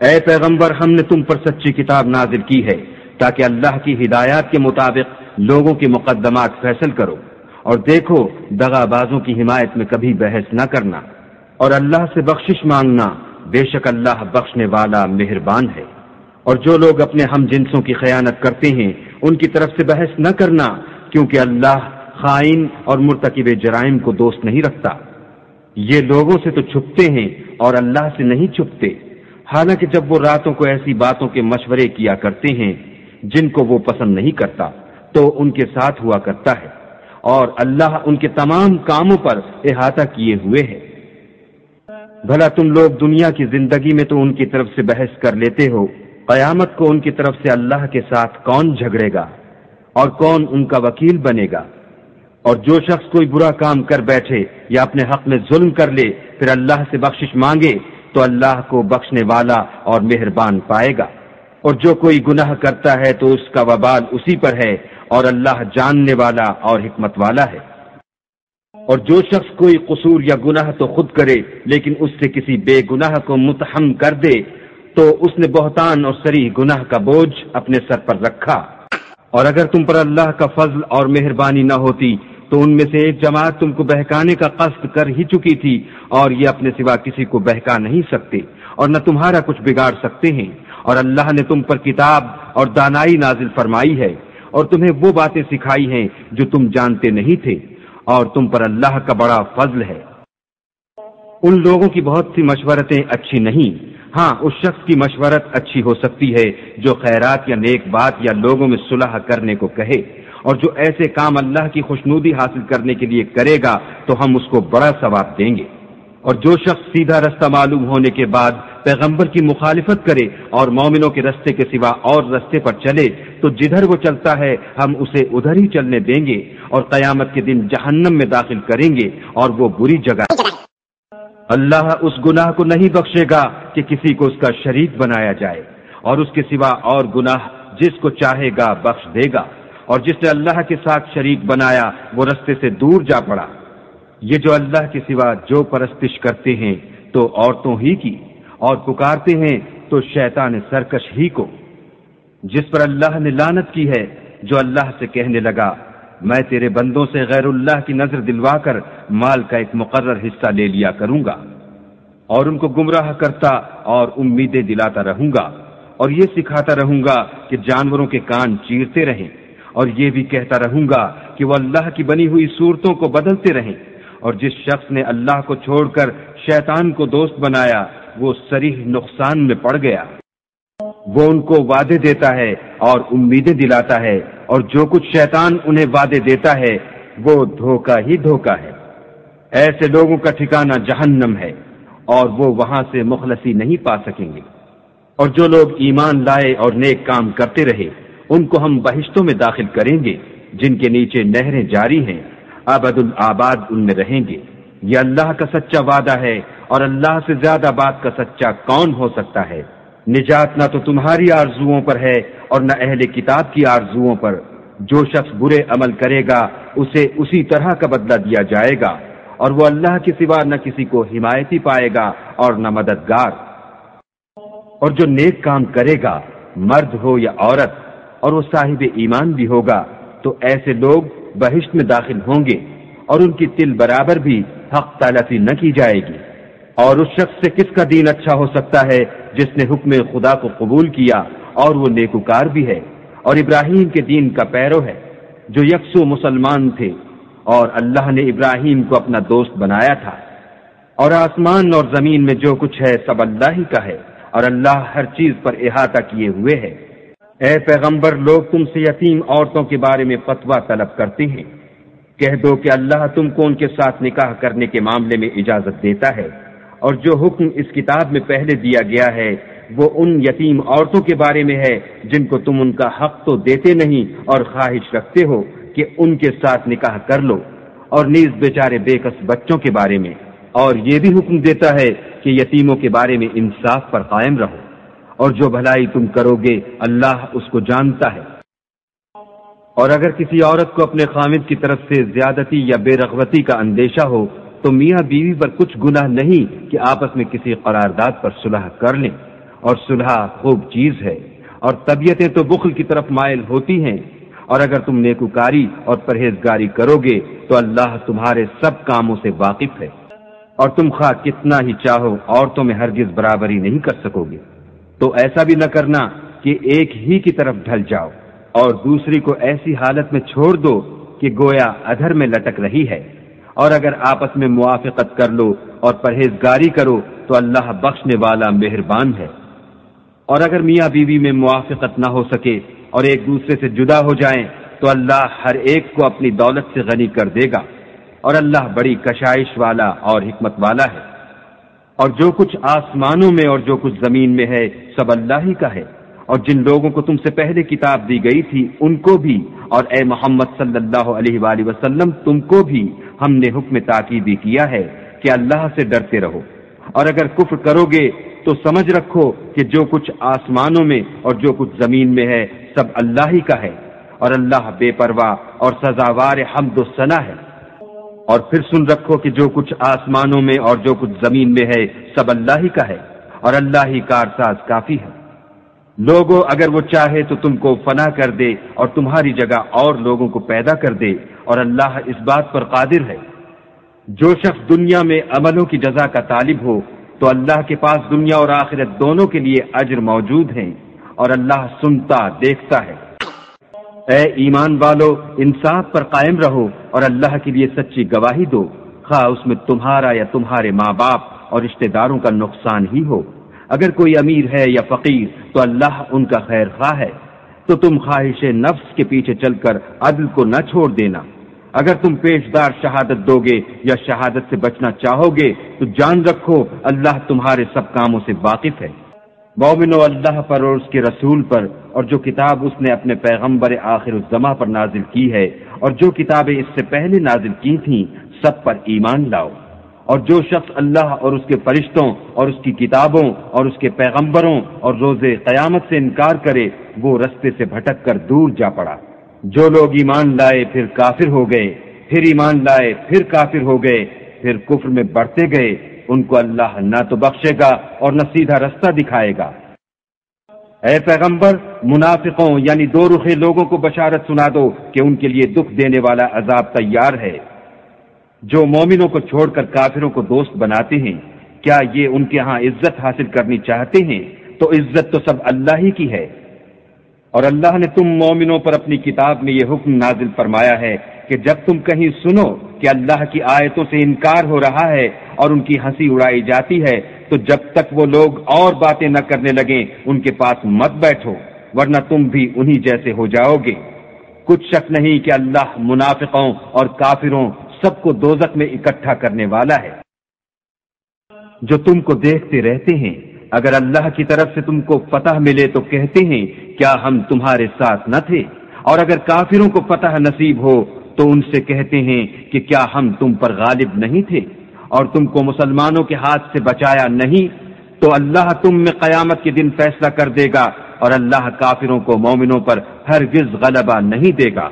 اے پیغمبر، ہم نے تم پر سچی کتاب نازل کی ہے تاکہ اللہ کی ہدایات کے مطابق لوگوں کے مقدمات فیصل کرو، اور دیکھو دغا بازوں کی حمایت میں کبھی بحث نہ کرنا، اور اللہ سے بخشش مانگنا، بے شک اللہ بخشنے والا مہربان ہے۔ اور جو لوگ اپنے ہم جنسوں کی خیانت کرتے ہیں ان کی طرف سے بحث نہ کرنا، کیونکہ اللہ خائن اور مرتکب جرائم کو دوست نہیں رکھتا۔ یہ لوگوں سے تو چھپتے ہیں اور اللہ سے نہیں چھپتے، حالانکہ جب وہ راتوں کو ایسی باتوں کے مشورے کیا کرتے ہیں جن کو وہ پسند نہیں کرتا تو ان کے ساتھ ہوا کرتا ہے، اور اللہ ان کے تمام کاموں پر احاطہ کیے ہوئے ہے۔ بھلا تم لوگ دنیا کی زندگی میں تو ان کی طرف سے بحث کر لیتے ہو، قیامت کو ان کی طرف سے اللہ کے ساتھ کون جھگڑے گا اور کون ان کا وکیل بنے گا؟ اور جو شخص کوئی برا کام کر بیٹھے یا اپنے حق میں ظلم کر لے پھر اللہ سے بخشش مانگے تو اللہ کو بخشنے والا اور مہربان پائے گا، اور جو کوئی گناہ کرتا ہے تو اس کا وبال اسی پر ہے، اور اللہ جاننے والا اور حکمت والا ہے۔ اور جو شخص کوئی قصور یا گناہ تو خود کرے لیکن اس سے کسی بے گناہ کو متہم کر دے تو اس نے بہتان اور صریح گناہ کا بوجھ اپنے سر پر رکھا۔ اور اگر تم پر اللہ کا فضل اور مہربانی نہ ہوتی تو ان میں سے ایک جماعت تم کو بہکانے کا قصد کر ہی چکی تھی، اور یہ اپنے سوا کسی کو بہکا نہیں سکتے اور نہ تمہارا کچھ بگاڑ سکتے ہیں۔ اور اللہ نے تم پر کتاب اور دانائی نازل فرمائی ہے اور تمہیں وہ باتیں سکھائی ہیں جو تم جانتے نہیں تھے، اور تم پر اللہ کا بڑا فضل ہے۔ ان لوگوں کی بہت سی مشورتیں اچھی نہیں، ہاں اس شخص کی مشورت اچھی ہو سکتی ہے جو خیرات یا نیک بات یا لوگوں میں صلح کرنے کو کہے، اور جو ایسے کام اللہ کی خوشنودی حاصل کرنے کے لیے کرے گا تو ہم اس کو بڑا ثواب دیں گے۔ اور جو شخص سیدھا رستہ معلوم ہونے کے بعد پیغمبر کی مخالفت کرے اور مومنوں کے رستے کے سوا اور رستے پر چلے تو جدھر وہ چلتا ہے ہم اسے ادھر ہی چلنے دیں گے، اور قیامت کے دن جہنم میں داخل کریں گے، اور وہ بری جگہ۔ اللہ اس گناہ کو نہیں بخشے گا کہ کسی کو اس کا شریک بنایا جائے، اور اس کے سوا اور گناہ جس کو چاہے گا بخش دے گا، اور جس نے اللہ کے ساتھ شریک بنایا وہ رستے سے دور جا پڑا۔ یہ جو اللہ کے سوا جو پرستش کرتے ہیں تو عورتوں ہی کی، اور پکارتے ہیں تو شیطان سرکش ہی کو، جس پر اللہ نے لعنت کی ہے، جو اللہ سے کہنے لگا میں تیرے بندوں سے غیر اللہ کی نظر دلوا کر مال کا ایک مقرر حصہ لے لیا کروں گا، اور ان کو گمراہ کرتا اور امیدیں دلاتا رہوں گا، اور یہ سکھاتا رہوں گا کہ جانوروں کے کان چیرتے رہیں، اور یہ بھی کہتا رہوں گا کہ وہ اللہ کی بنی ہوئی صورتوں کو بدلتے رہیں۔ اور جس شخص نے اللہ کو چھوڑ کر شیطان کو دوست بنایا وہ صریح نقصان میں پڑ گیا۔ وہ ان کو وعدے دیتا ہے اور امیدیں دلاتا ہے، اور جو کچھ شیطان انہیں وعدے دیتا ہے وہ دھوکہ ہی دھوکہ ہے۔ ایسے لوگوں کا ٹھکانہ جہنم ہے، اور وہ وہاں سے مخلصی نہیں پا سکیں گے۔ اور جو لوگ ایمان لائے اور نیک کام کرتے رہے ان کو ہم بہشتوں میں داخل کریں گے جن کے نیچے نہریں جاری ہیں، ابد الآباد ان میں رہیں گے۔ یہ اللہ کا سچا وعدہ ہے، اور اللہ سے زیادہ بات کا سچا کون ہو سکتا ہے؟ نجات نہ تو تمہاری آرزوؤں پر ہے اور نہ اہل کتاب کی آرزوؤں پر۔ جو شخص برے عمل کرے گا اسے اسی طرح کا بدلہ دیا جائے گا، اور وہ اللہ کے سوا نہ کسی کو حمایتی پائے گا اور نہ مددگار۔ اور جو نیک کام کرے گا مرد ہو یا عورت اور وہ صاحب ایمان بھی ہوگا تو ایسے لوگ بہشت میں داخل ہوں گے، اور ان کی تل برابر بھی حق تلافی نہ کی جائے گی۔ اور اس شخص سے کس کا دین اچھا ہو سکتا ہے جس نے حکم خدا کو قبول کیا اور وہ نیکوکار بھی ہے اور ابراہیم کے دین کا پیرو ہے، جو یکسو مسلمان تھے، اور اللہ نے ابراہیم کو اپنا دوست بنایا تھا۔ اور آسمان اور زمین میں جو کچھ ہے سب اللہ ہی کا ہے، اور اللہ ہر چیز پر احاطہ کیے ہوئے ہے۔ اے پیغمبر، لوگ تم سے یتیم عورتوں کے بارے میں فتویٰ طلب کرتے ہیں، کہہ دو کہ اللہ تم کو ان کے ساتھ نکاح کرنے کے معاملے میں اجازت دیتا ہے، اور جو حکم اس کتاب میں پہلے دیا گیا ہے وہ ان یتیم عورتوں کے بارے میں ہے جن کو تم ان کا حق تو دیتے نہیں اور خواہش رکھتے ہو کہ ان کے ساتھ نکاح کر لو، اور نیز بیچارے بے کس بچوں کے بارے میں، اور یہ بھی حکم دیتا ہے کہ یتیموں کے بارے میں انصاف پر قائم رہو، اور جو بھلائی تم کرو گے اللہ اس کو جانتا ہے۔ اور اگر کسی عورت کو اپنے خاوند کی طرف سے زیادتی یا بے رغبتی کا اندیشہ ہو تو میاں بیوی پر کچھ گناہ نہیں کہ آپس میں کسی قرارداد پر صلح کر لیں، اور صلح خوب چیز ہے، اور طبیعتیں تو بخل کی طرف مائل ہوتی ہیں، اور اگر تم نیکوکاری اور پرہیزگاری کرو گے تو اللہ تمہارے سب کاموں سے واقف ہے، اور تم خواہ کتنا ہی چاہو عورتوں میں ہرگز برابری نہیں کر سکو گے۔ تو ایسا بھی نہ کرنا کہ ایک ہی کی طرف ڈھل جاؤ اور دوسری کو ایسی حالت میں چھوڑ دو کہ گویا ادھر میں لٹک رہی ہے، اور اگر آپس میں موافقت کر لو اور پرہیزگاری کرو تو اللہ بخشنے والا مہربان ہے۔ اور اگر میاں بیوی میں موافقت نہ ہو سکے اور ایک دوسرے سے جدا ہو جائیں تو اللہ ہر ایک کو اپنی دولت سے غنی کر دے گا، اور اللہ بڑی کشائش والا اور حکمت والا ہے۔ اور جو کچھ آسمانوں میں اور جو کچھ زمین میں ہے سب اللہ ہی کا ہے، اور جن لوگوں کو تم سے پہلے کتاب دی گئی تھی ان کو بھی، اور اے محمد صلی اللہ علیہ وآلہ وسلم تم کو بھی ہم نے حکم تاکیدی کیا ہے کہ اللہ سے ڈرتے رہو، اور اگر کفر کرو گے تو سمجھ رکھو کہ جو کچھ آسمانوں میں اور جو کچھ زمین میں ہے سب اللہ ہی کا ہے، اور اللہ بے پرواہ اور سزاوار حمد و ثنا ہے۔ اور پھر سن رکھو کہ جو کچھ آسمانوں میں اور جو کچھ زمین میں ہے سب اللہ ہی کا ہے، اور اللہ ہی کارساز کافی ہے۔ لوگوں اگر وہ چاہے تو تم کو فنا کر دے اور تمہاری جگہ اور لوگوں کو پیدا کر دے، اور اللہ اس بات پر قادر ہے۔ جو شخص دنیا میں عملوں کی جزا کا طالب ہو تو اللہ کے پاس دنیا اور آخرت دونوں کے لیے اجر موجود ہیں، اور اللہ سنتا دیکھتا ہے۔ اے ایمان والو، انصاف پر قائم رہو اور اللہ کے لیے سچی گواہی دو، خواہ اس میں تمہارا یا تمہارے ماں باپ اور رشتہ داروں کا نقصان ہی ہو۔ اگر کوئی امیر ہے یا فقیر تو اللہ ان کا خیر خواہ ہے، تو تم خواہش نفس کے پیچھے چل کر عدل کو نہ چھوڑ دینا۔ اگر تم پیشدار شہادت دو گے یا شہادت سے بچنا چاہو گے تو جان رکھو اللہ تمہارے سب کاموں سے واقف ہے۔ مومنو، اللہ پر اور اس کے رسول پر اور جو کتاب اس نے اپنے پیغمبر آخر الزماں پر نازل کی ہے اور جو کتابیں اس سے پہلے نازل کی تھیں سب پر ایمان لاؤ، اور جو شخص اللہ اور اس کے فرشتوں اور اس کی کتابوں اور اس کے پیغمبروں اور روز قیامت سے انکار کرے وہ رستے سے بھٹک کر دور جا پڑا۔ جو لوگ ایمان لائے پھر کافر ہو گئے، پھر ایمان لائے پھر کافر ہو گئے، پھر کفر میں بڑھتے گئے، ان کو اللہ نہ تو بخشے گا اور نہ سیدھا رستہ دکھائے گا۔ اے پیغمبر، منافقوں یعنی دو رخے لوگوں کو بشارت سنا دو کہ ان کے لیے دکھ دینے والا عذاب تیار ہے۔ جو مومنوں کو چھوڑ کر کافروں کو دوست بناتے ہیں، کیا یہ ان کے ہاں عزت حاصل کرنی چاہتے ہیں؟ تو عزت تو سب اللہ ہی کی ہے۔ اور اللہ نے تم مومنوں پر اپنی کتاب میں یہ حکم نازل فرمایا ہے کہ جب تم کہیں سنو کہ اللہ کی آیتوں سے انکار ہو رہا ہے اور ان کی ہنسی اڑائی جاتی ہے تو جب تک وہ لوگ اور باتیں نہ کرنے لگیں ان کے پاس مت بیٹھو، ورنہ تم بھی انہی جیسے ہو جاؤ گے۔ کچھ شک نہیں کہ اللہ منافقوں اور کافروں سب کو دوزخ میں اکٹھا کرنے والا ہے۔ جو تم کو دیکھتے رہتے ہیں، اگر اللہ کی طرف سے تم کو فتح ملے تو کہتے ہیں کیا ہم تمہارے ساتھ نہ تھے، اور اگر کافروں کو فتح نصیب ہو تو ان سے کہتے ہیں کہ کیا ہم تم پر غالب نہیں تھے اور تم کو مسلمانوں کے ہاتھ سے بچایا نہیں؟ تو اللہ تم میں قیامت کے دن فیصلہ کر دے گا، اور اللہ کافروں کو مومنوں پر ہرگز غلبہ نہیں دے گا۔